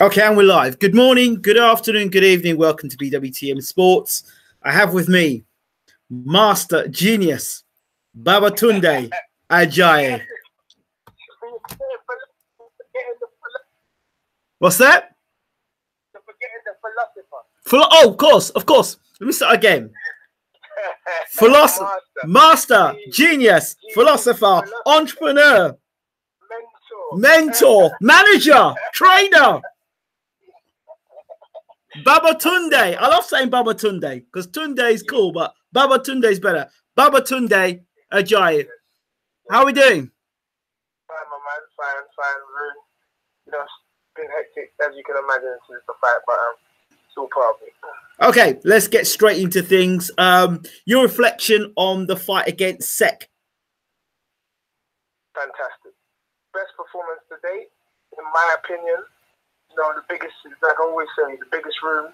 Okay, and we're live. Good morning, good afternoon, good evening. Welcome to BWTM Sports. I have with me Master Genius, Tunde Ajayi. What's that? Oh, of course. Let me start again. Philosopher, master, genius, philosopher, entrepreneur, mentor, manager, trainer. Tunde. I love saying Tunde because Tunde is cool, but Tunde is better. Tunde Ajayi. How are we doing? Fine, my man. Fine. You know, it's been hectic, as you can imagine, since the fight, but still part of it. Okay, let's get straight into things. Your reflection on the fight against Sek. Fantastic. Best performance to date, in my opinion. You know, the biggest, like I always say, the biggest room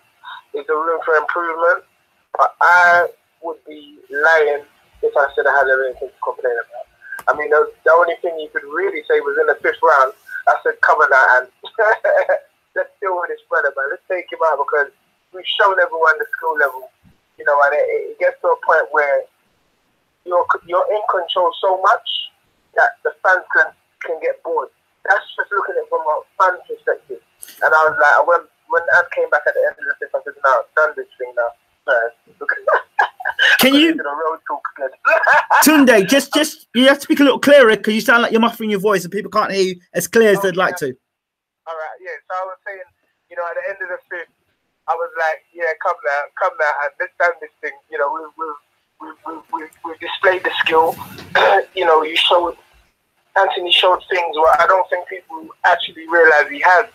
is the room for improvement. But I would be lying if I said I had anything to complain about. I mean, the only thing you could really say was in the 5th round, I said, cover that and let's deal with this brother, man. Let's take him out because we've shown everyone the skill level. You know, and it gets to a point where you're in control so much that the fans can get bored. That's just looking at it from a fan perspective. And I was like, when Ad came back at the end of the 5th, I said, no, I've done this thing now. Can you, Tunde, just you have to speak a little clearer because you sound like you're muffling your voice and people can't hear you as clear as they'd like to. All right, yeah. So I was saying, you know, at the end of the 5th, I was like, yeah, come now, and let's done this thing. You know, we've displayed the skill. You know, Anthony showed things where I don't think people actually realize he has.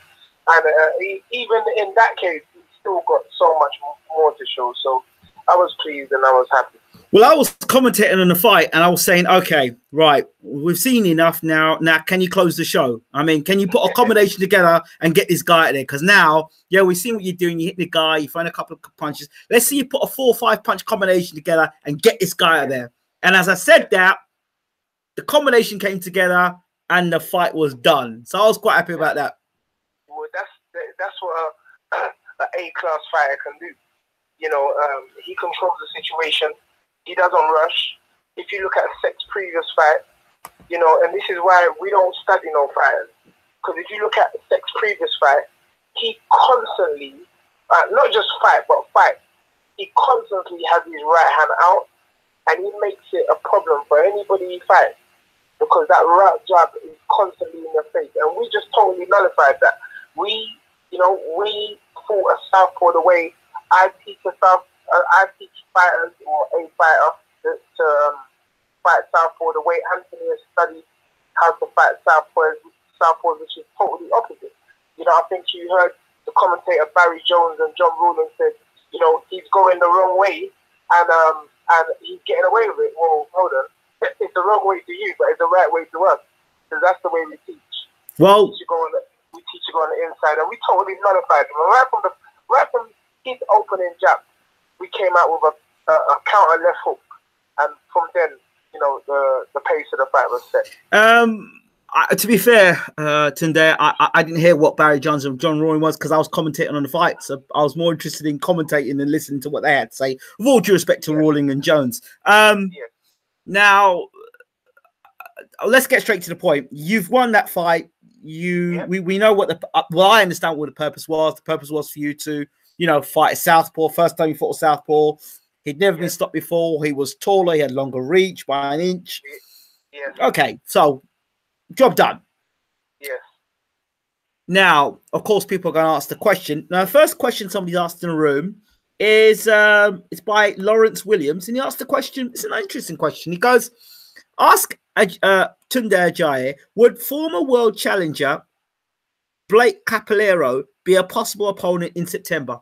And even in that case, he's still got so much more to show. So I was pleased and I was happy. Well, I was commentating on the fight and I was saying, okay, right, we've seen enough now. Now, can you close the show? I mean, can you put a combination together and get this guy out there? Because now, yeah, we've seen what you're doing. You hit the guy, you find a couple of punches. Let's see you put a 4 or 5 punch combination together and get this guy out there. And as I said that, the combination came together and the fight was done. So I was quite happy about that. Well, that's what an A-class fighter can do. You know, he controls the situation. He doesn't rush. If you look at Sek's previous fight, you know, and this is why we don't study no fighters. Because if you look at Sek's previous fight, he constantly, not just fight, he constantly has his right hand out and he makes it a problem for anybody he fights. Because that right jab is constantly in your face. And we just totally nullified that. We fought a southpaw the way I teach fighters or a fighter to fight southpaw the way Anthony has studied how to fight southpaws, which is totally opposite. You know, I think you heard the commentator Barry Jones and John Rowland said, you know, he's going the wrong way and he's getting away with it. Well, hold on. It's the wrong way to you, but it's the right way to us. Because that's the way we teach. Well, we teach you go on the inside, and we totally nullified him. And right from his opening jab, we came out with a counter left hook, and from then, you know, the pace of the fight was set. To be fair, Tunde, I didn't hear what Barry Jones and John Rowan was because I was commentating on the fight, so I was more interested in commentating than listening to what they had to say. With all due respect to Rawling and Jones. Now, let's get straight to the point. You've won that fight. We know what I understand what the purpose was. The purpose was for you to, you know, fight a southpaw. First time you fought a southpaw, he'd never been stopped before. He was taller. He had longer reach by an inch. Okay, so job done. Yes. Now, of course, people are going to ask the question. Now, the first question somebody asked in the room is it's by Lawrence Williams, and he asked the question. It's an interesting question. He goes, ask Tunde Ajayi, would former world challenger Blake Capilero be a possible opponent in September?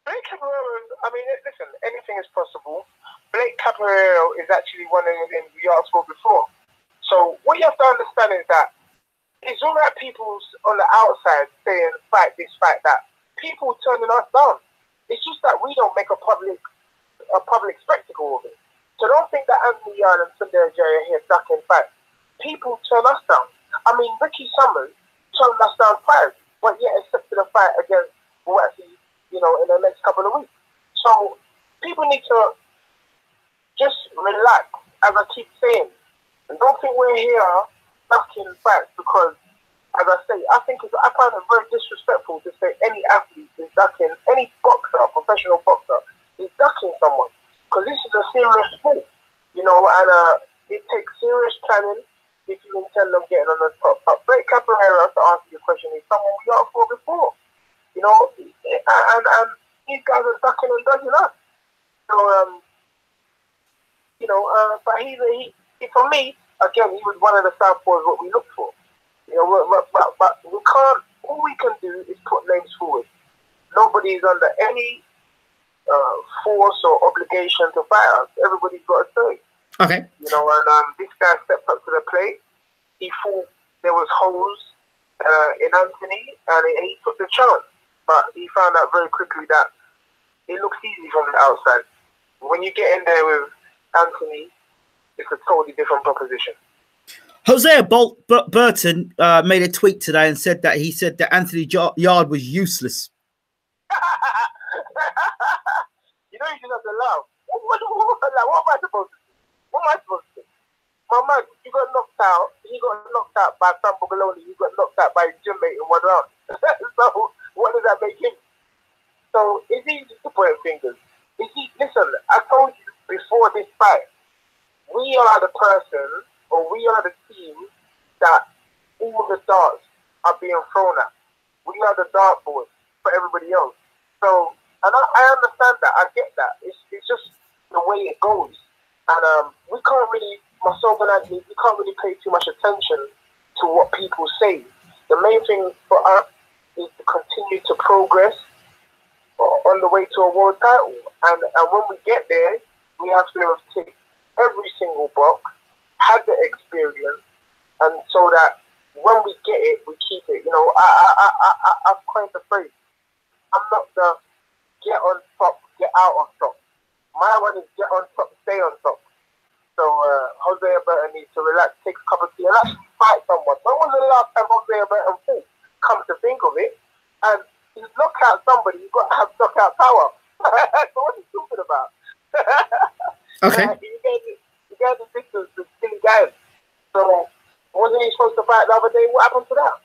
Blake Capilero, I mean, listen, anything is possible. Blake Capilero is actually one of the names we asked for before. So what you have to understand is that it's all right people on the outside saying fight this, fight that. People turning us down. It's just that we don't make a public spectacle of it. So don't think that Anthony Yarde and Tunde Ajayi are here ducking fights. People turn us down. I mean, Ricky Summers turned us down twice. but yet accepted a fight against Buatsi, you know, in the next couple of weeks. So people need to just relax, as I keep saying, and don't think we're here ducking fights because, as I say, I find it very disrespectful to say any athlete is ducking, any boxer, professional boxer, is ducking someone, because this is a serious sport, you know, and it takes serious planning if you intend on getting on the top. But Brett Capoeira, to answer your question, is someone we asked for before, you know, and these guys are ducking and dodging us. So, you know, but he for me, again, he was one of the southpaws what we looked for. You know, but we can't. All we can do is put names forward. Nobody is under any force or obligation to fight us. Everybody's got a say. Okay. You know, and this guy stepped up to the plate. He thought there was holes in Anthony, and he took the chance. But he found out very quickly that it looks easy from the outside. When you get in there with Anthony, it's a totally different proposition. Hosea Burton made a tweet today and said that Anthony Yarde was useless. You know, you just have to laugh. What am I supposed to do? What am I supposed to do? My man, you got knocked out. He got knocked out by Sam Bugaloni. He got knocked out by his gym mate in one round. So what does that make him? So it's easy to point fingers. Listen, I told you before this fight, we are the person, or we are the team that all the darts are being thrown at. We are the dartboard for everybody else. So, and I understand that. I get that. It's just the way it goes. And we can't really, myself and Anthony, we can't really pay too much attention to what people say. The main thing for us is to continue to progress on the way to a world title. And when we get there, we have to tick every single box, have the experience, and so that when we get it, we keep it. You know, I've coined the phrase. I'm not the get on top, get out on top. My one is get on top, stay on top. So Hosea Burton needs to relax, take a cup of tea, and actually fight someone. When was the last time Hosea Burton fought? Come to think of it, and he's knocked out somebody. You've got to have knockout power. So what are you talking about? Okay. You gave the victors to silly guys. So wasn't he supposed to fight the other day? What happened to that?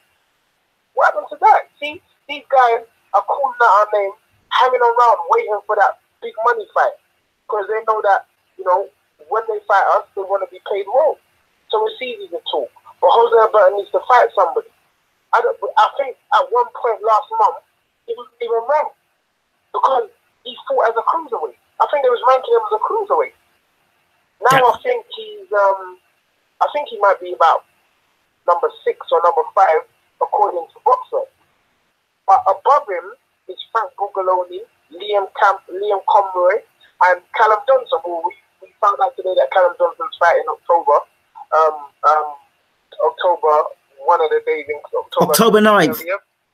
What happened to that? See, these guys are calling out our name, hanging around, waiting for that big money fight, because they know that, you know, when they fight us, they want to be paid well. So it's easy to talk. But Hosea Burton needs to fight somebody. I think at one point last month, he wasn't even ranked because he fought as a cruiserweight. I think they was ranking him as a cruiserweight. Now I think he might be about number 6 or number 5 according to Boxer. But above him is Frank Bugaloni, Liam Conroy, and Callum Johnson, who we found out today that Callum Johnson's fighting October. October, one of the days in October. October 9th.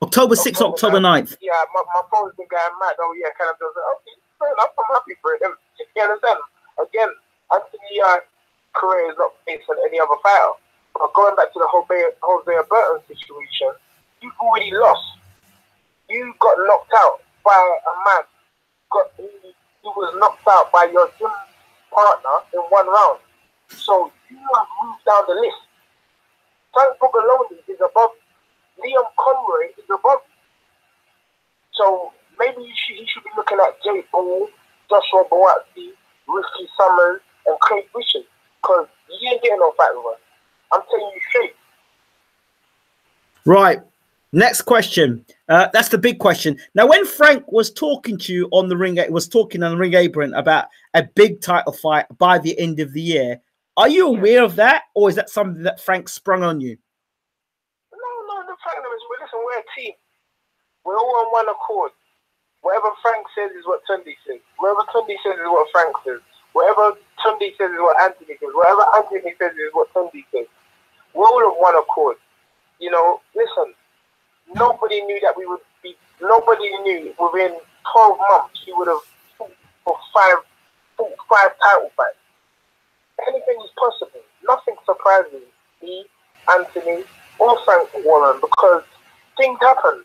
October 6th, October 9th. Yeah, my phone's been going mad. Oh, yeah, Callum Johnson. Okay, fair enough. I'm happy for him. You understand? Again, Anthony career is not based on any other fighter. But going back to the Hosea Burton situation, you've already lost. You got knocked out by a man who was knocked out by your gym partner in one round. So you have moved down the list. Frank Bugaloni is above you. Liam Conroy is above you. So maybe he should be looking at Jay Ball, Joshua Buatsi, Ricky Summers, and Craig Bishop, because you ain't getting no fight with us. I'm telling you straight. Right. Next question. That's the big question. Now, when Frank was talking to you on the ring, apron about a big title fight by the end of the year, are you aware of that, or is that something that Frank sprung on you? No. The fact is, listen, we're a team. We're all on one accord. Whatever Frank says is what Tunde says. Whatever Tunde says is what Frank says. Whatever Tunde says is what Anthony says. Whatever Anthony says is what Tunde says. We're all of one accord. You know, listen, nobody knew that we would be, nobody knew within 12 months we would have fought for five title fights. Anything is possible. Nothing surprises me, Anthony, or Frank Warren, because things happen.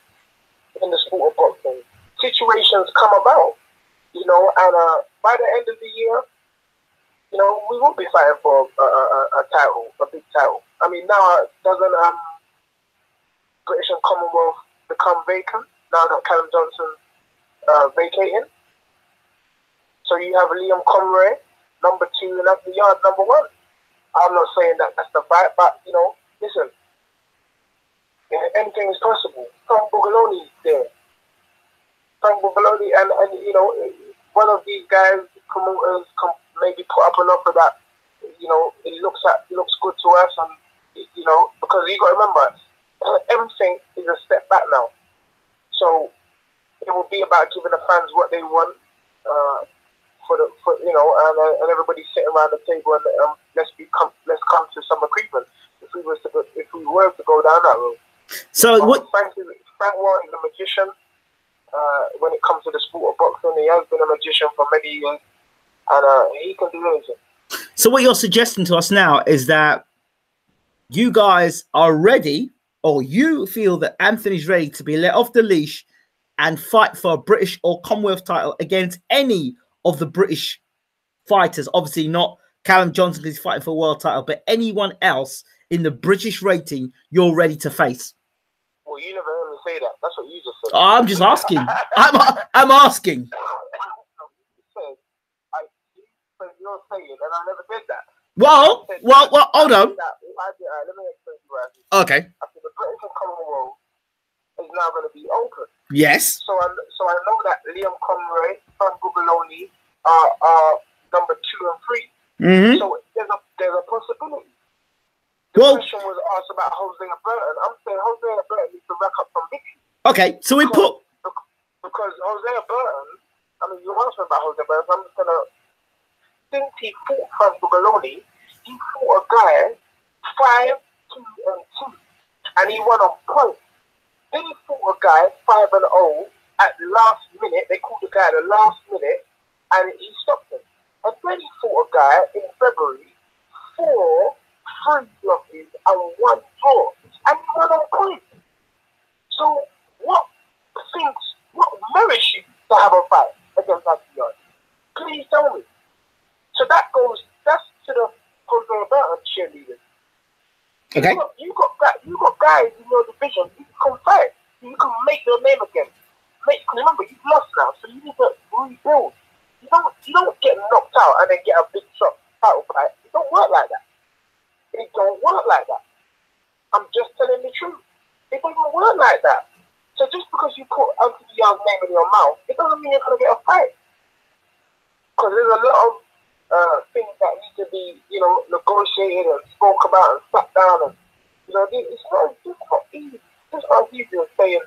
in the sport of boxing. Situations come about, you know, and by the end of the year, you know, we will be fighting for a title, a big title. I mean, now doesn't British and Commonwealth become vacant now that Callum Johnson vacating? So you have Liam Conroy, number 2, and Anthony Yarde, number 1. I'm not saying that that's the fight, but, you know, listen, anything is possible. Frank Bugaloni is there. Frank Bugaloni, and you know, one of these guys, promoters, maybe put up an offer that, you know, it looks good to us, and, you know, because you got to remember, everything is a step back now. So it will be about giving the fans what they want, for you know, and everybody sitting around the table, and let's come to some agreement if we were to go down that road. So Frank Warren is a magician when it comes to the sport of boxing. He has been a magician for many years, and he can do anything. So what you're suggesting to us now is that you guys are ready, or you feel that Anthony's ready to be let off the leash and fight for a British or Commonwealth title against any of the British fighters. Obviously not Callum Johnson, because he's fighting for a world title, but anyone else in the British rating you're ready to face. Well, you never heard me say that. That's what you just said. Oh, I'm just asking. I'm asking. You're saying, and I never did that. Well, hold on. Let me explain to you right here. Okay. I think the British and Commonwealth is now going to be open. Yes. So I know that Liam Conroy, Frank Bugaloni are number 2 and 3. Mm-hmm. So there's a possibility. The question was asked about Hosea Burton. I'm saying Hosea Burton needs to rack up some victories. Okay, so because Hosea Burton, I mean, you asked me about Hosea Burton, so I'm just gonna. Since he fought Frank Bugaloni, he fought a guy 5-2-2, and he won on points. Then he fought a guy 5-0 at the last minute. They called the guy at the last minute, and he stopped him. And then he fought a guy in February 4-3 losses and 1 draw, and he won on points. So what merits you to have a fight against Anthony Yarde? Please tell me. So that's to the Hosea Burton cheerleaders. Okay. You got guys in your division. You can fight. You can make your name again. Remember, you've lost now, so you need to rebuild. You don't get knocked out and then get a big shot title fight. It don't work like that. It don't work like that. I'm just telling the truth. It doesn't work like that. So just because you put Anthony Yarde's name in your mouth, it doesn't mean you're going to get a fight. Because there's a lot of things that need to be, you know, negotiated and spoke about and sat down, and you know, it's not easy. It's not easy as saying,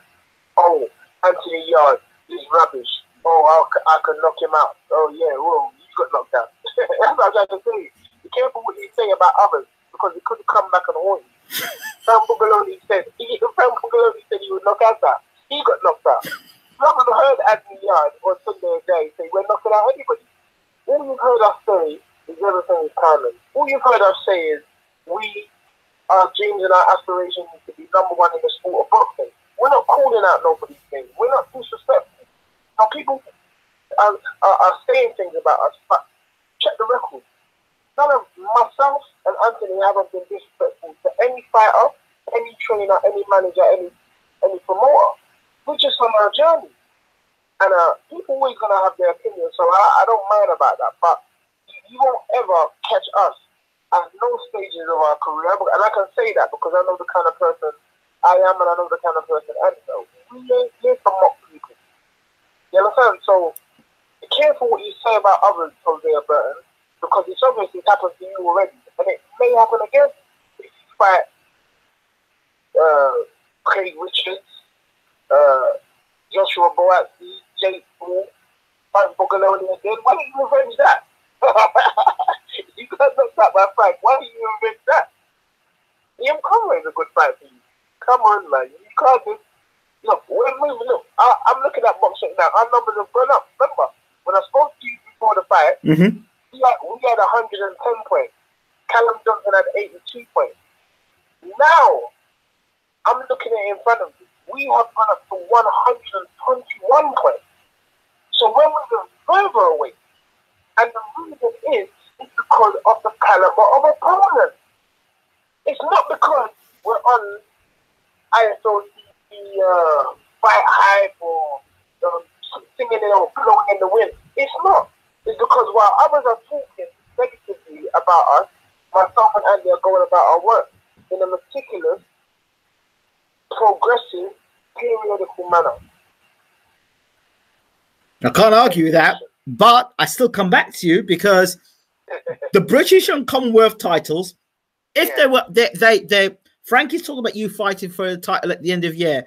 "Oh, Anthony Yarde is rubbish. Oh, I can knock him out. Oh yeah, well, you got knocked out." That's what I'm trying to say. Be careful what you say about others, because it could come back and haunt you. Frank Bugaloni said he would knock us out. He got knocked out. You haven't heard Anthony Yarde or Tunde Ajayi say we're knocking out anybody. All you've heard us say is everything is timing. All you've heard us say is our dreams and our aspirations is to be number 1 in the sport of boxing. We're not calling out nobody's name. We're not disrespectful. Now people are saying things about us, but check the record. None of myself and Anthony haven't been disrespectful to any fighter, any trainer, any manager, any promoter. We're just on our journey. And people always going to have their opinion, so I don't mind about that. But you won't ever catch us at no stages of our career. And I can say that because I know the kind of person I am, and I know the kind of person Anthony. We ain't here to mock people. You understand? So be careful what you say about others, Hosea Burton, because it's obviously happened to you already. And it may happen again if you fight Craig Richards, Joshua Boatsi, Jake Paul, Frank Bugaloni again. Why don't you revenge that? You got knocked out by Frank. Why don't you revenge that? Liam Conroy is a good fight for you. Come on, man. You can't just... Look, I'm looking at boxing now. Our numbers have gone up. Remember, when I spoke to you before the fight, we had 110 points. Callum Johnson had 82 points. Now, I'm looking at it in front of me. we have gone up to 121 points. So we're moving further away. And the reason is because of the caliber of opponent. It's not because we're on ISO fight hype or singing it or blowing in the wind. It's not. It's because while others are talking negatively about us, myself and Andy are going about our work in a meticulous, progressive, periodical manner. I can't argue with that, but I still come back to you because the British and Commonwealth titles, if they were, they Frankie's talking about you fighting for the title at the end of the year.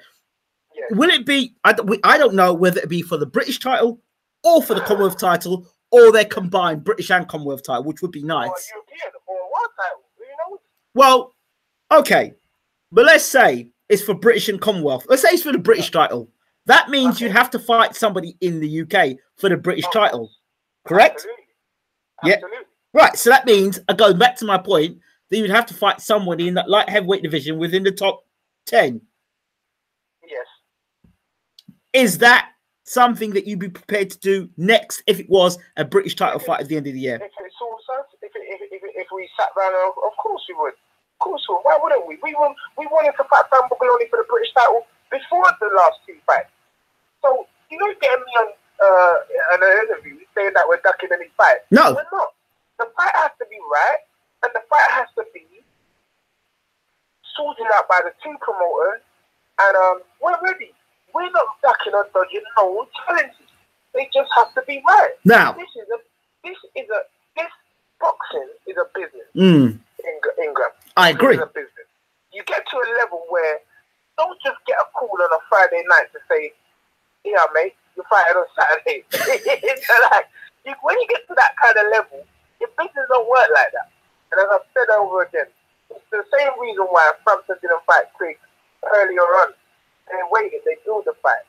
Yeah. Will it be? I don't know whether it be for the British title or for the Commonwealth title, or their combined British and Commonwealth title, which would be nice. Or European or one title, you know? Well, okay, but let's say it's for British and Commonwealth. Let's say it's for the British title. That means you'd have to fight somebody in the UK for the British title, correct? Absolutely. Yeah. Absolutely. Right. So that means, going back to my point, that you'd have to fight somebody in that light heavyweight division within the top 10. Yes. Is that something that you'd be prepared to do next if it was a British title fight at the end of the year? If we sat down, of course we would. Of course we would. Why wouldn't we? We wanted to fight Sam Bugaloni for the British title before the last two fights. So, you know, getting me on an interview saying that we're ducking any fight. No. We're not. The fight has to be right, and the fight has to be sorted out by the two promoters, and we're ready. We're not ducking or dodging no challenges. They just have to be right. Now, this boxing is a business. Ingram. I agree. It's a business. You get to a level where don't just get a call on a Friday night to say, "Yeah, mate, you're fighting on Saturday." It's like when you get to that kind of level, your business don't work like that. And as I've said over again, it's the same reason why Frampton didn't fight Craig earlier on. They waited, they built the fight.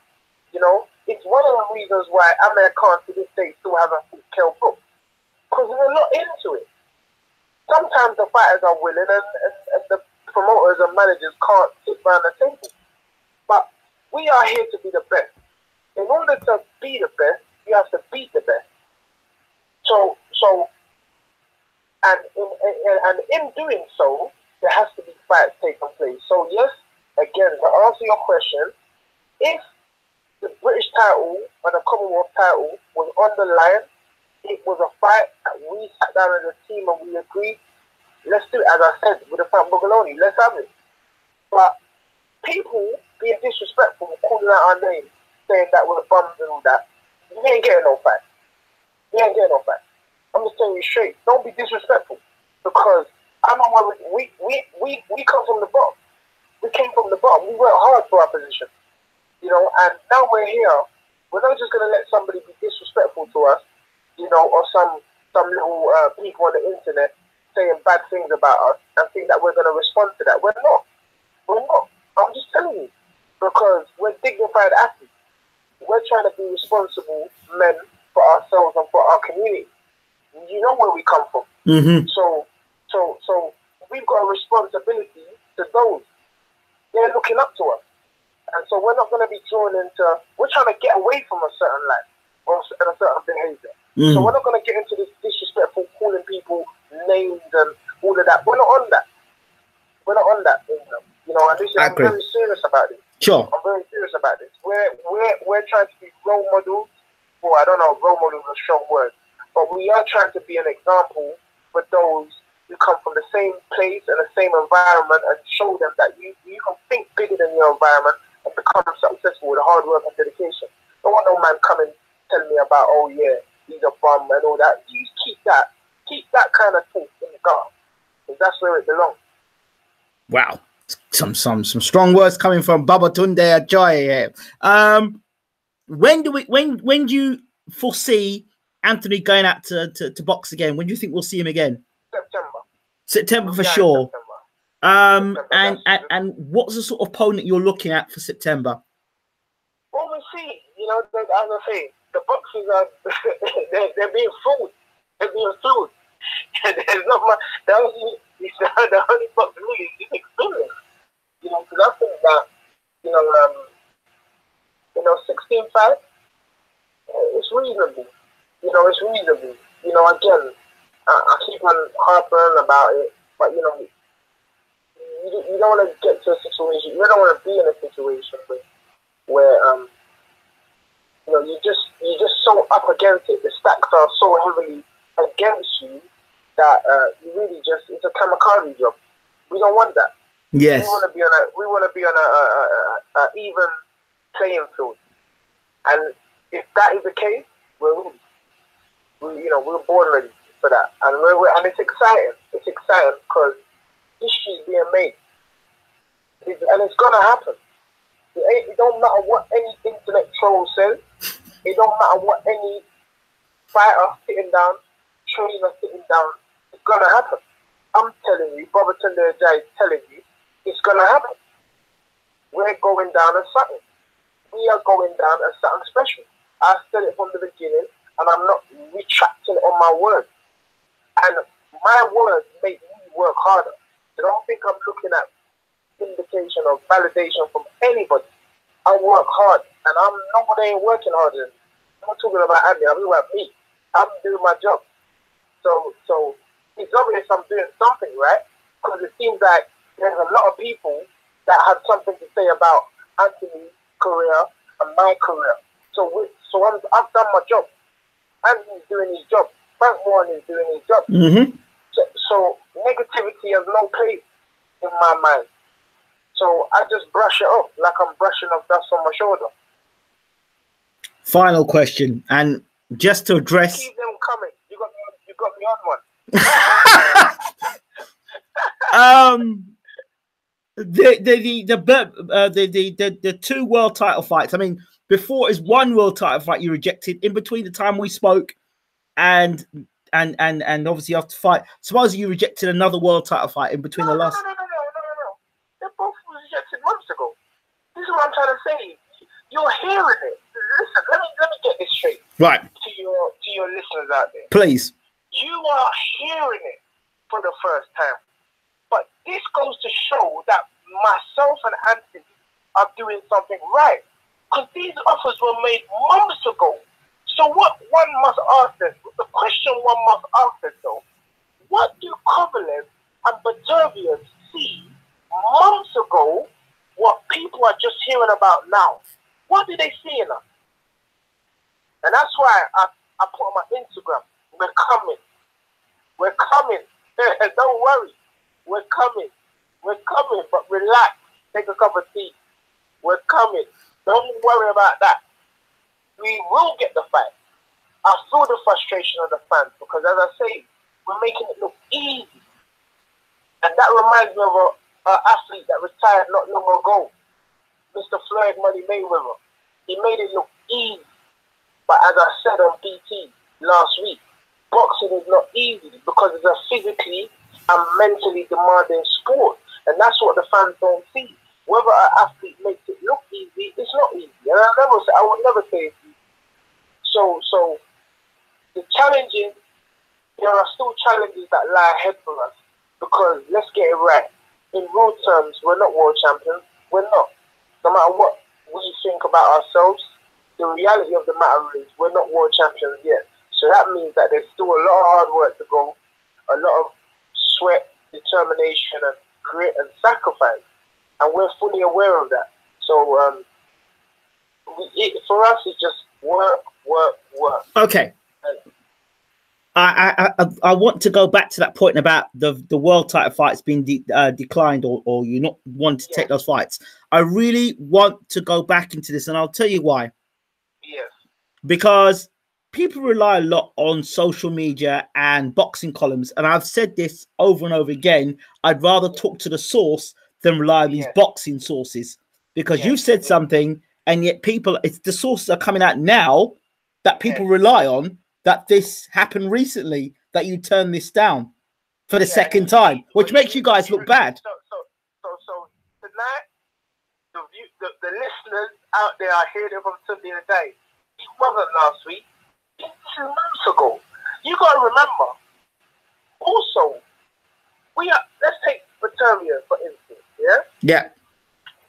You know, it's one of the reasons why Amir Khan to this day still haven't fought Kell Brook. Because there's a lot into it. Sometimes the fighters are willing and the promoters and managers can't sit around the table. But we are here to be the best. In order to be the best, you have to beat the best. And in doing so, there has to be fights taking place. So yes, again, to answer your question, if the British title and the Commonwealth title was on the line, it was a fight that we sat down as a team and we agreed, let's do it, as I said, with the Frank Bugaloni, let's have it. But people being disrespectful, calling out our name, saying that we're bums and all that, you ain't getting no fight. You ain't getting no fight. I'm just telling you straight, don't be disrespectful, because I know where we come from the bottom. We came from the bottom. We worked hard for our position, you know, and now we're here. We're not just going to let somebody be disrespectful to us, you know, or some little people on the internet saying bad things about us and think that we're going to respond to that. We're not. We're not. I'm just telling you, because we're dignified athletes. We're trying to be responsible men for ourselves and for our community. You know where we come from. Mm-hmm. So we've got a responsibility to those. They're looking up to us. And so we're not going to be drawn into, we're trying to get away from a certain life or a certain behavior. So we're not going to get into this disrespectful calling people names and all of that. We're not on that. We're not on that. You know, and this is, I'm very serious about this. Sure. I'm very serious about this. We're trying to be role models. Well, I don't know, role model is a strong word. But we are trying to be an example for those who come from the same place and the same environment, and show them that you can think bigger than your environment and become successful with hard work and dedication. Don't want no man coming telling me about, oh yeah, he's a bum and all that. You keep that kind of talk in the guard, because that's where it belongs. Wow, some strong words coming from Tunde Ajayi here. When do you foresee Anthony going out to box again? When do you think we'll see him again? September for sure. September. And what's the sort of opponent you're looking at for September? Well, we'll see. You know, as I say, the boxers are they're being fooled. They're being fooled. There's not much. The only box really is experience. You know, because I think that You know, 16 fights. It's reasonable. You know, it's reasonable. You know, again, I keep on harping about it, but you know, you don't want to get to a situation. You don't want to be in a situation where you know, you're just so up against it. The stacks are so heavily against you that you really just, it's a kamikaze job. We don't want that. Yes. We want to be on a even playing field. And if that is the case, we're born ready for that. And and it's exciting. It's exciting because history is being made. And it's gonna happen. It don't matter what any internet troll says. It don't matter what any fighter sitting down, trainer sitting down. It's gonna happen. I'm telling you, Brother Tunde Ajayi is telling you, it's gonna happen. We're going down as something. We are going down as something special. I said it from the beginning, and I'm not retracting on my words. And my words make me work harder. So don't think I'm looking at indication or validation from anybody. I work hard, and nobody ain't working harder than me. I'm not talking about Andy, I'm talking about me. I'm doing my job. So it's obvious I'm doing something right, because it seems like there's a lot of people that have something to say about Anthony's career and my career. So I've done my job. Anthony's doing his job. Frank Warren is doing his job. Mm-hmm. So negativity has no place in my mind. So I just brush it off like I'm brushing off dust on my shoulder. Final question, and just to address. Keep them coming. You got me on one. The two world title fights. I mean, before is one world title fight you rejected. In between the time we spoke, and obviously after fight, suppose you rejected another world title fight in between the last. No. They both rejected months ago. This is what I'm trying to say. You're hearing it. Listen, let me get this straight. Right. To your listeners out there. Please. You are hearing it for the first time. But this goes to show that myself and Anthony are doing something right. Because these offers were made months ago. So what one must ask them, the question one must ask them though, what do Kovalev and Baturbian see months ago what people are just hearing about now? What do they see in us? And that's why I put on my Instagram, we're coming. We're coming. Don't worry. We're coming. We're coming, but relax. Take a cup of tea. We're coming. Don't worry about that. We will get the fight. I feel the frustration of the fans because, as I say, we're making it look easy. And that reminds me of an athlete that retired not long ago, Mr. Floyd Money Mayweather. He made it look easy. But as I said on BT last week, boxing is not easy because it's a physically and mentally demanding sport. And that's what the fans don't see. Whether an athlete makes it look easy, it's not easy. And I would never say it's easy. So the challenges, there are still challenges that lie ahead for us. Because let's get it right. In real terms, we're not world champions. We're not. No matter what we think about ourselves, the reality of the matter is we're not world champions yet. So that means that there's still a lot of hard work to go, a lot of sweat, determination, and grit and sacrifice. And we're fully aware of that. So for us, it's just work. Okay. I want to go back to that point about the world title fights being declined or you not want to take those fights. I really want to go back into this, and I'll tell you why. Yes. Because people rely a lot on social media and boxing columns, and I've said this over and over again. I'd rather talk to the source than rely on these boxing sources, because you've said something, and yet it's the sources are coming out now that people rely on. That this happened recently, that you turned this down for the second time, which makes you guys look bad. So tonight, the listeners out there are hearing from Tunde Ajayi. It wasn't last week. It's 2 months ago. You got to remember. Also, let's take Baturbian for instance. Yeah. Yeah.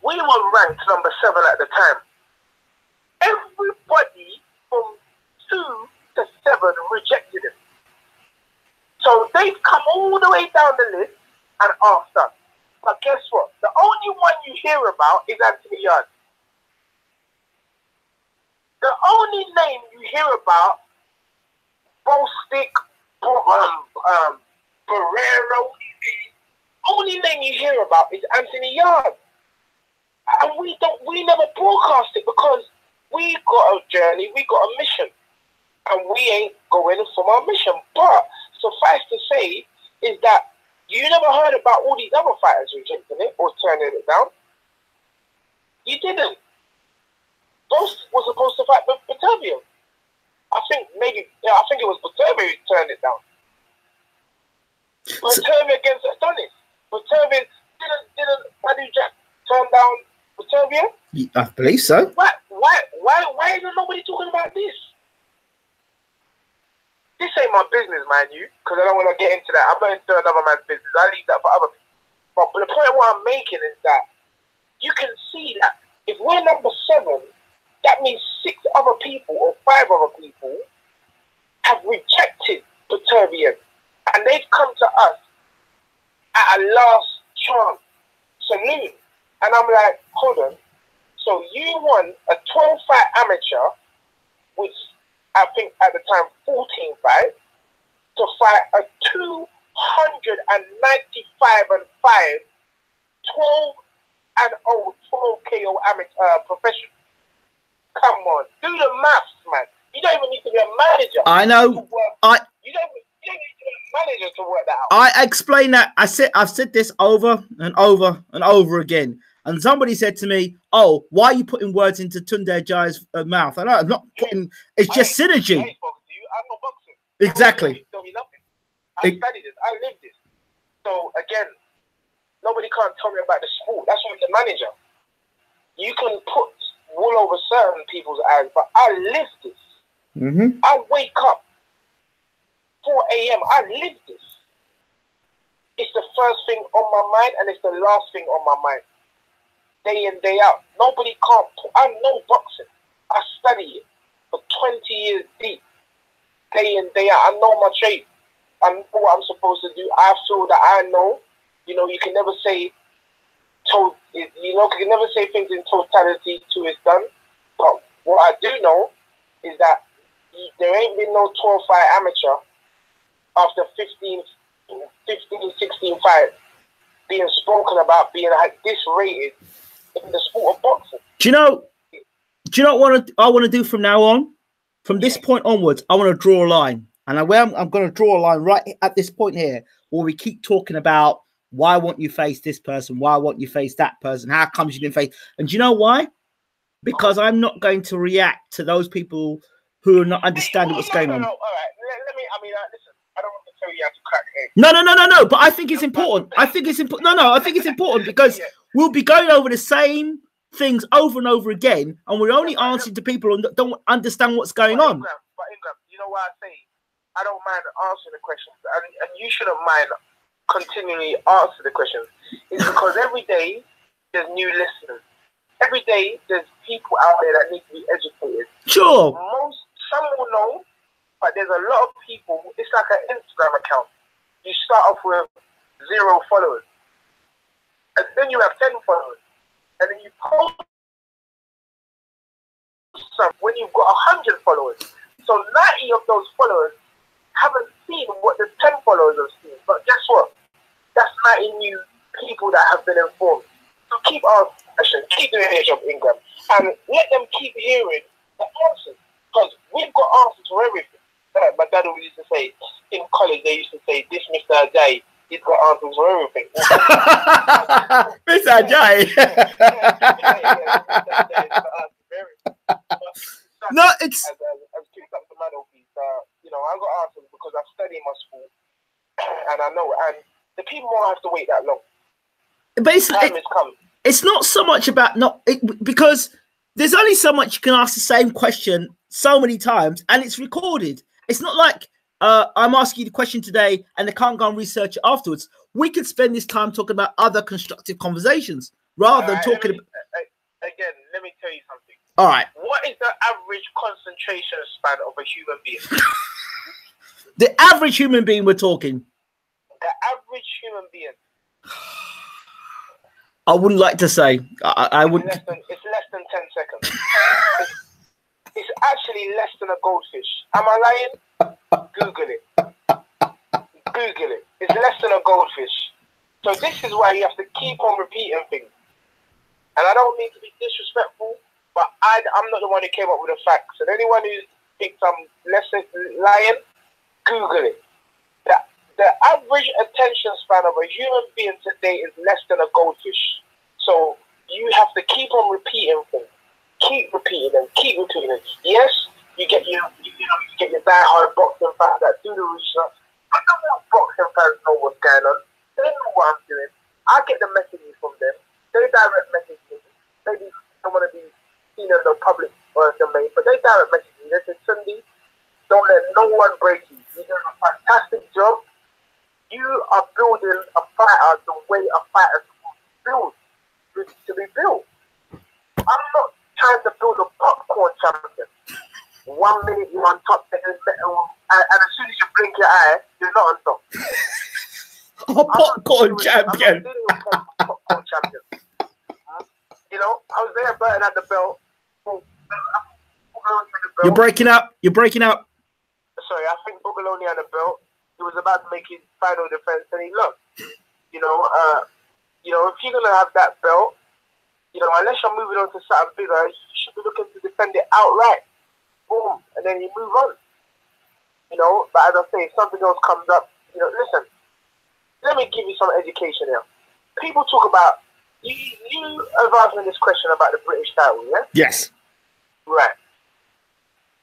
we were ranked number 7 at the time. Everybody from 2 to 7 rejected him. So they've come all the way down the list and asked us. But guess what? The only one you hear about is Anthony Yarde. The only name you hear about, Bostic, Barrero, only name you hear about is Anthony Yarde. And we never broadcast it because we got a journey, we got a mission. And we ain't going from our mission. But suffice to say is that you never heard about all these other fighters rejecting it or turning it down. You didn't. Bost was supposed to fight with Batervia. I think it was Batervia who turned it down. Batervia against Adonis. Batervia didn't Madu Jack turn down Batervia? I believe so. Why isn't nobody talking about this? This ain't my business, man, because I don't want to get into that. I'm not into another man's business. I leave that for other people. But the point what I'm making is that you can see that if we're number 7, that means 6 other people or 5 other people have rejected Batervia. And they've come to us at a last chance saloon. And I'm like, hold on. So you won a 12-fight amateur, which I think at the time 14 fights, to fight a 295 and 5, 12 and 0, 12 KO amateur professional. Come on, do the maths, man. You don't even need to be a manager. I know. You don't need to be a manager to work that out. I explain that. I've said this over and over and over again. And somebody said to me, "Oh, why are you putting words into Tunde Ajayi's mouth?" And I'm not putting. It's just synergy. I'm not boxing. Exactly. Tell me nothing. I studied this. I lived this. So again, nobody can't tell me about the sport. That's why I'm the manager. You can put wool over certain people's eyes, but I live this. I wake up 4 a.m. I live this. It's the first thing on my mind, and it's the last thing on my mind. Day in, day out. Nobody can't. I know boxing. I study it for 20 years deep. Day in, day out. I know my trade. I know what I'm supposed to do. I feel that I know. You know, you can never say, you can never say things in totality till it's done. But what I do know is that there ain't been no 12-fight amateur after 15, 16 fights being spoken about, being this rated in the sport of boxing. Do you know what I want to do from now on? From this point onwards, I want to draw a line. And I'm going to draw a line right at this point here where we keep talking about why won't you face this person? Why won't you face that person? How comes you didn't face? And do you know why? Because I'm not going to react to those people who are not understanding what's going on. No. All right. Listen, I don't want to tell you how to crack eggs. No. But I think it's important. I think it's important. No. I think it's important because we'll be going over the same things over and over again, and we're only answering to people who don't understand what's going on. But Ingram, you know what I say? I don't mind answering the questions, and you shouldn't mind continually answer the questions. It's because every day there's new listeners. Every day there's people out there that need to be educated. Sure. Some will know, but there's a lot of people. It's like an Instagram account. You start off with 0 followers, and then you have 10 followers, and then you post some when you've got 100 followers. So 90 of those followers haven't seen what the 10 followers have seen. But guess what? That's 90 new people that have been informed. So keep asking questions, keep doing your job, Ingram, and let them keep hearing the answers. Because we've got answers for everything. My dad always used to say, in college, they used to say, this Mr. Ajayi, he's got answers for everything. Mr. Ajayi. No, it's... As picked up the mantelpiece, I got answers because I've studied my sport, and I know, and the people won't have to wait that long. Basically, it's not so much about because there's only so much you can ask the same question so many times, and it's recorded. It's not like I'm asking you the question today and they can't go and research it afterwards. We could spend this time talking about other constructive conversations rather than talking about. All right. What is the average concentration span of a human being? The average human being we're talking. The average human being. I wouldn't like to say. I would. It's less than 10 seconds. It's actually less than a goldfish. Am I lying? Google it. Google it. It's less than a goldfish. So this is why you have to keep on repeating things. And I don't mean to be disrespectful, but I'm not the one who came up with the facts. And anyone who thinks I'm lying, Google it. The average attention span of a human being today is less than a goldfish. So you have to keep on repeating things. Keep repeating them. Keep repeating them. Yes, you get your die-hard boxing fans that do the research. I don't know if boxing fans know what's going on. They know what I'm doing. I get the messages from them. They direct message me. Maybe don't want to be seen as a public domain, but they direct message me. They say, Tunde, don't let no one break you. You're doing a fantastic job. You are building a fighter the way a fighter to be built. I'm not trying to build a popcorn champion. 1 minute you're on top, and as soon as you blink your eye, you're not on top. A popcorn champion. Popcorn champion. You know, Hosea Burton had the belt. You're breaking up. You're breaking up. Sorry, I think Bugaloni had the belt. He was about to make his final defense, and he lost. You know, if you're gonna have that belt, unless you're moving on to something bigger, you should be looking to defend it outright. Boom, and then you move on. But as I say, if something else comes up, listen. Let me give you some education here. People talk about you have asked me this question about the British title, yeah? Yes. Right.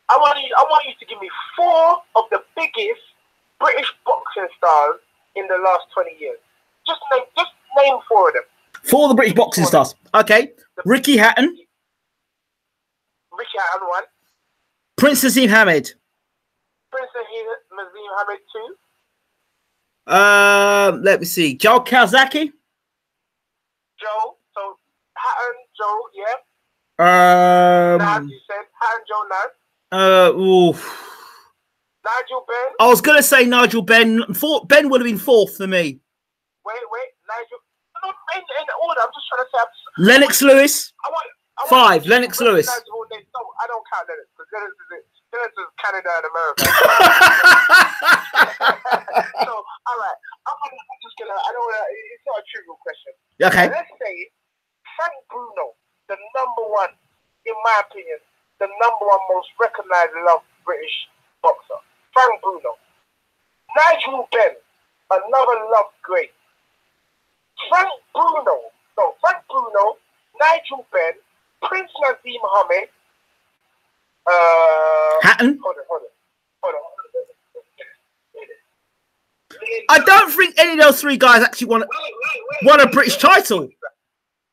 I want you to give me 4 of the biggest British boxing stars in the last 20 years. Just name 4 of them. 4 of the British boxing stars. Okay. Ricky Hatton. Ricky Hatton 1. Prince Azim Hamid. Prince Azim Hamid 2. Let me see. Joe Kawasaki. Joe. So Hatton, Joe, yeah. Nas, you said Hatton, Joe, Nas. Nigel Benn. I was gonna say Nigel Benn. Ben would have been 4th for me. Wait, Nigel. No, in order. I'm just trying to say. Lennox Lewis. I want 5. Lennox Lewis. No, I don't count Lennox because Lennox is Canada and America. So, all right. I'm just gonna. I don't want to. It's not a trivial question. Okay. Let's say Frank Bruno, the number 1, in my opinion, the number 1 most recognized loved British boxer. Frank Bruno. Nigel Benn, another loved great. Frank Bruno, Nigel Benn, Prince Azim Hamid. Hatton. Hold on. I don't think any of those 3 guys actually won a British title.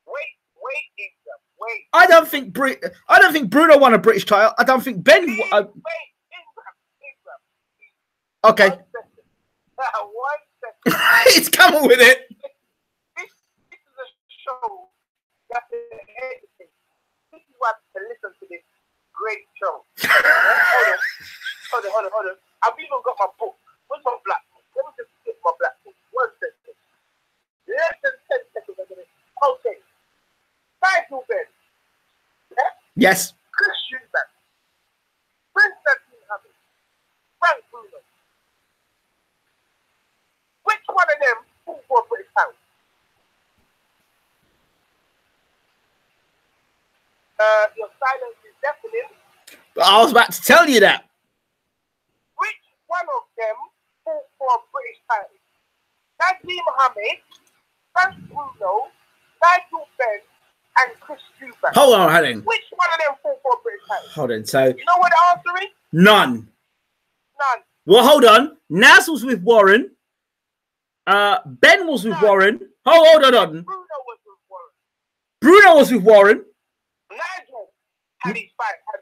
Wait. I don't think Bruno won a British title. I don't think Ben. Okay. 1 second. It's coming with it. This is a show that this is what to listen to this great show. Hold on. I've even got my book. Where's my black book? Let me just get my black book. 1 second. Less than 10 seconds. Okay. Nigel Benn. Yeah? Yes. Chris Eubank. Prince Azim Hamid. Frank Bruno. Which one of them fought for a British title? Your silence is deafening. I was about to tell you that. Which one of them fought for a British title? Azim Hamid, Frank Bruno, Nigel Benn, and Chris Eubank. Hold on. Which one of them fought for a British title? Hold on. So you know what the answer is? None. Well, hold on. Nas was with Warren. Ben was with Warren. Hold on. Bruno was with Warren. Bruno was with Warren. Nigel had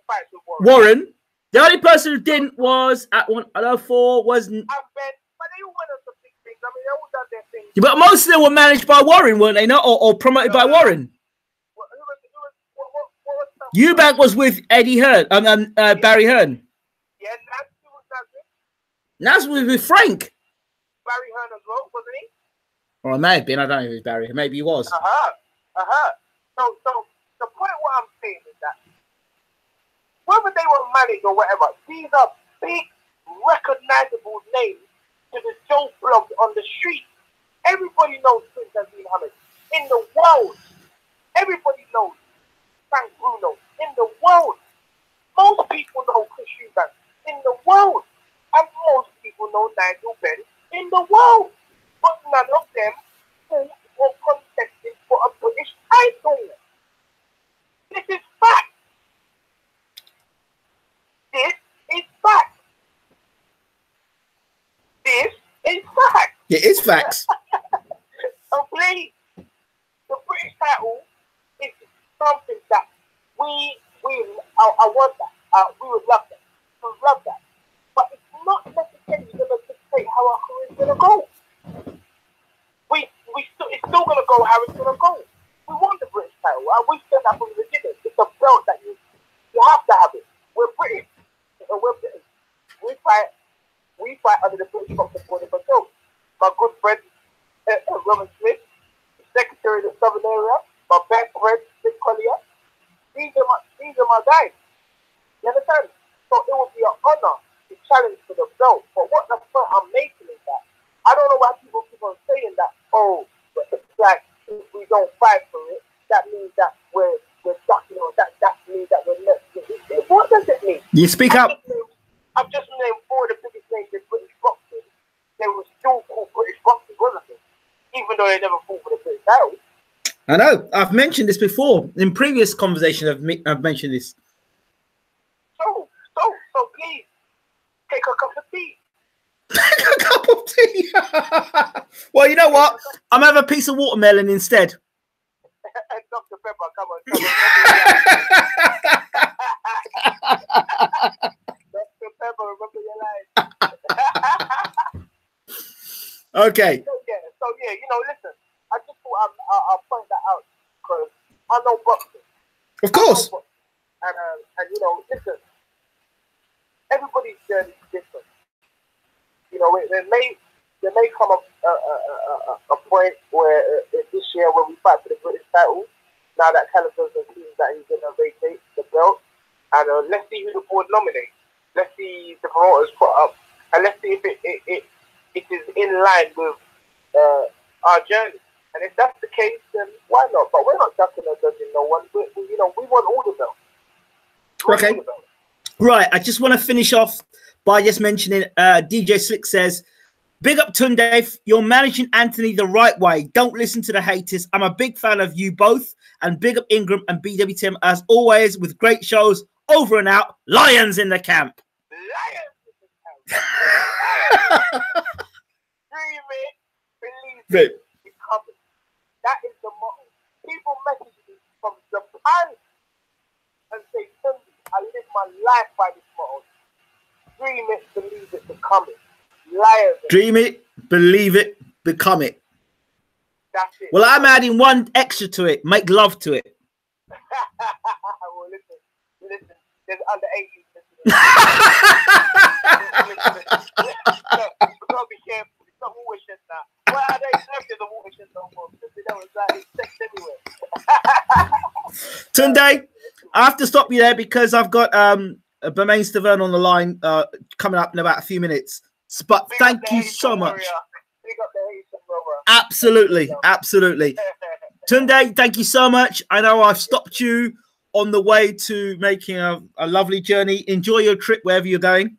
fights with Warren. The only person who didn't was at 104 was. Ben, but they all went on some big things. I mean, they all done their things. Yeah, but most of them were managed by Warren, weren't they? Not or promoted by Warren. What was Eubank was with Eddie Hearn, Barry Hearn. Yeah, Nasty was Nasty. Nasty was with Frank. Barry Hearn as well, wasn't he? Or it may have been. I don't know if it was Barry. Maybe he was. So the point what I'm saying is that whether they were managed or whatever, these are big, recognizable names to the Joe blog on the street. Everybody knows Prince Nazim Hamid in the world. Everybody knows Frank Bruno in the world. Most people know Chris Eubank in the world. And most people know Nigel Benn in the world. But none of them fought or contested for a British title. This is fact. This is fact. This is fact. It is facts. So please, the British title is something that I want that. We would love that. We would love that. But it's not necessarily going to dictate how our career is going to go. It's still going to go how it's going to go. We want the British title. We said that from the beginning. It's a belt that you have to have it. We're British. We're British. We fight under the British Boxing Board of Control. My good friend, Robert Smith, the Secretary of the Southern Area, my best friend, Mick Collier. These are my guys. You understand? So it would be an honor to challenge for the belt. But what the point I'm making is that I don't know why people keep on saying that, it's like if we don't fight for it, that means that we're ducking, or that means that we're not. What does it mean? You speak up. I've just named 4 of the biggest names in British boxing. They were still called British boxing, wasn't it? Even though they never fought for the British title. I know. I've mentioned this before. In previous conversations, I've mentioned this. So please, take a cup of tea. Take a cup of tea. Well, you know what? I'm having a piece of watermelon instead. Dr. Pepper, come on. Dr. Pepper, remember your life. Okay. So listen. I just thought I'll point that out because I know boxing. Of course. And listen. Everybody's journey is different. There may come a point where this year when we fight for the British title, now that Callum Johnson seems that he's going to vacate the belt, and let's see who the board nominates. Let's see the promoters put up, and let's see if it is in line with our journey. And if that's the case, then why not? But we're not ducking or dodging no one. We want all the belts. Okay. Right. I just want to finish off by just mentioning DJ Slick says, big up Tunde, you're managing Anthony the right way. Don't listen to the haters. I'm a big fan of you both. And big up Ingram and BWTM as always with great shows. Over and out. Lions in the camp. Lions in the camp. Dream it. Believe it. Become it. That is the motto. People message me from Japan and say, Tunde, I live my life by this motto. Dream it, believe it, become it. Liars. Dream it, believe it, become it. That's it. Well, I'm adding one extra to it. Make love to it. Well, listen. There's under 18. We've got to be careful. It's not watershed now. Why are they left in the watershed no more? That was like sex everywhere. Tunde, I have to stop you there because I've got Bermain Stavern on the line coming up in about a few minutes. But thank you so much. Absolutely. Tunde, thank you so much. I know I've stopped you on the way to making a lovely journey. Enjoy your trip wherever you're going.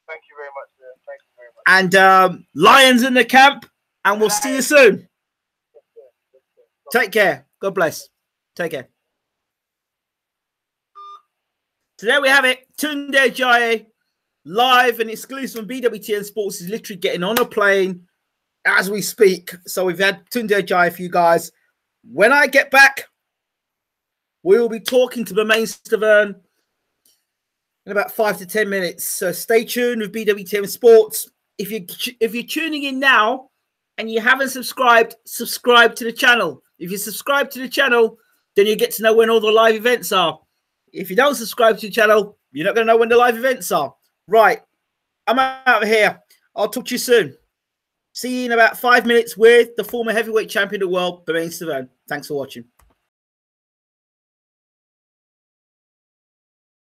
Thank you very much, sir. Thank you very much. And Lions in the camp, and we'll see you soon. Take care. God bless. Take care. So there we have it. Tunde Ajayi, live and exclusive on BWTN Sports, is literally getting on a plane as we speak. So we've had Tunde Ajayi for you guys. When I get back, we will be talking to Bermain Stavern in about 5 to 10 minutes. So stay tuned with BWTM Sports. If you're tuning in now and you haven't subscribed, subscribe to the channel. If you subscribe to the channel, then you get to know when all the live events are. If you don't subscribe to the channel, you're not going to know when the live events are. Right. I'm out of here. I'll talk to you soon. See you in about 5 minutes with the former heavyweight champion of the world, Bermain Stavern. Thanks for watching.